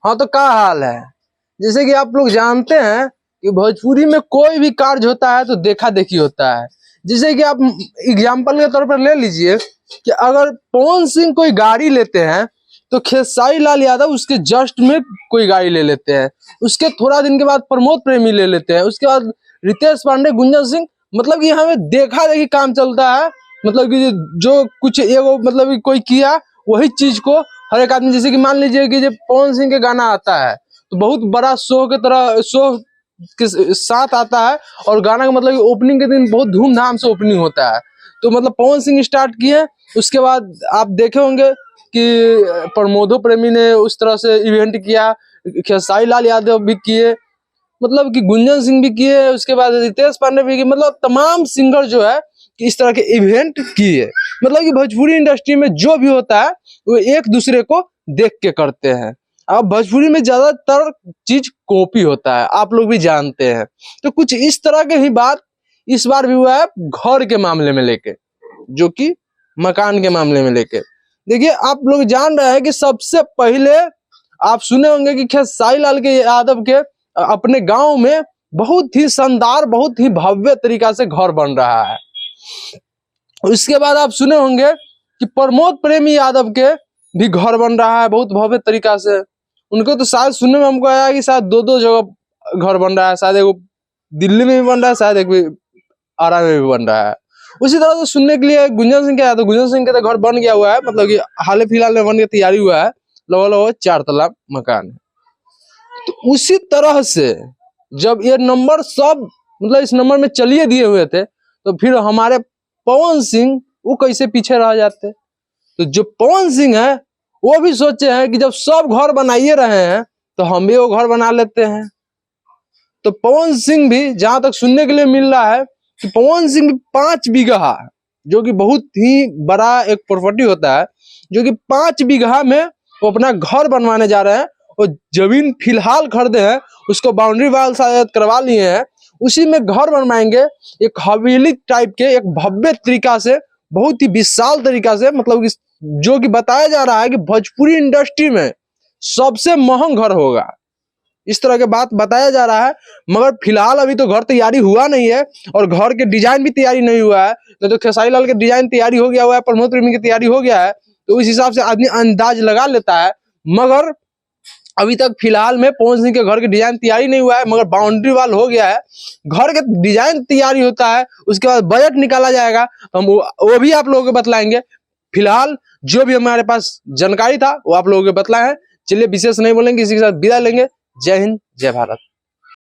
हाँ तो क्या हाल है। जैसे कि आप लोग जानते हैं कि भोजपुरी में कोई भी कार्य होता है तो देखा देखी होता है। जैसे कि आप एग्जाम्पल के तौर पर ले लीजिए कि अगर पवन सिंह कोई गाड़ी लेते हैं तो खेसारी लाल यादव उसके जस्ट में कोई गाड़ी ले लेते हैं, उसके थोड़ा दिन के बाद प्रमोद प्रेमी ले लेते हैं, उसके बाद रितेश पांडे, गुंजन सिंह। मतलब कि हमें देखा देखी काम चलता है। मतलब कि जो कुछ एगो मतलब कि कोई किया वही चीज को हर एक आदमी, जैसे कि मान लीजिए कि जब पवन सिंह के गाना आता है तो बहुत बड़ा शो के तरह शो के साथ आता है, और गाना का मतलब ओपनिंग के दिन बहुत धूमधाम से ओपनिंग होता है। तो मतलब पवन सिंह स्टार्ट किए, उसके बाद आप देखे होंगे कि प्रमोदो प्रेमी ने उस तरह से इवेंट किया, खेसारी लाल यादव भी किए, मतलब कि गुंजन सिंह भी किए, उसके बाद रितेश पांडे भी किए। मतलब तमाम सिंगर जो है कि इस तरह के इवेंट किए। मतलब कि भोजपुरी इंडस्ट्री में जो भी होता है वो एक दूसरे को देख के करते हैं। अब भोजपुरी में ज्यादातर चीज कॉपी होता है, आप लोग भी जानते हैं। तो कुछ इस तरह के ही बात इस बार भी हुआ है घर के मामले में लेके, जो कि मकान के मामले में लेके। देखिए आप लोग जान रहे हैं कि सबसे पहले आप सुने होंगे कि खेसारी लाल के यादव के अपने गांव में बहुत ही शानदार, बहुत ही भव्य तरीका से घर बन रहा है। उसके बाद आप सुने होंगे कि प्रमोद प्रेमी यादव के भी घर बन रहा है बहुत भव्य तरीका से। उनको तो शायद सुनने में हमको आया कि शायद दो जगह घर बन रहा है, शायद एक दिल्ली में भी बन रहा है, शायद एक भी आरा में भी बन रहा है। उसी तरह से सुनने के लिए गुंजन सिंह का, तो गुंजन सिंह का तो घर बन गया हुआ है, मतलब कि हाल फिलहाल में बन के तैयारी हुआ है, लगभग 4 तला मकान है। तो उसी तरह से जब ये नंबर सब मतलब इस नंबर में चलिए दिए हुए थे, तो फिर हमारे पवन सिंह वो कैसे पीछे रह जाते। तो जो पवन सिंह है वो भी सोचे हैं कि जब सब घर बनाइए रहे हैं तो हम भी वो घर बना लेते हैं। तो पवन सिंह भी जहां तक सुनने के लिए मिल रहा है कि पवन सिंह भी 5 बीघा, जो कि बहुत ही बड़ा एक प्रॉपर्टी होता है, जो कि 5 बीघा में वो अपना घर बनवाने जा रहे हैं। और जमीन फिलहाल खरीदे हैं, उसको बाउंड्री वाल शायद करवा लिए हैं, उसी में घर बनवाएंगे एक हवेली टाइप के, एक भव्य तरीका से, बहुत ही विशाल तरीका से। मतलब कि जो कि बताया जा रहा है कि भोजपुरी इंडस्ट्री में सबसे महंगा घर होगा, इस तरह के बात बताया जा रहा है। मगर फिलहाल अभी तो घर तैयारी हुआ नहीं है, और घर के डिजाइन भी तैयारी नहीं हुआ है। तो खेसारी लाल के डिजाइन तैयारी हो गया हुआ है, प्रमोद प्रेमी की तैयारी हो गया है, तो उस हिसाब से आदमी अंदाज लगा लेता है। मगर अभी तक फिलहाल में पवन सिंह के घर के डिजाइन तैयारी नहीं हुआ है, मगर बाउंड्री वाल हो गया है। घर के डिजाइन तैयारी होता है, उसके बाद बजट निकाला जाएगा, तो हम वो भी आप लोगों को बतलाएंगे। फिलहाल जो भी हमारे पास जानकारी था वो आप लोगों को बतलाए हैं। चलिए विशेष नहीं बोलेंगे, इसी के साथ विदा लेंगे। जय हिंद, जय भारत।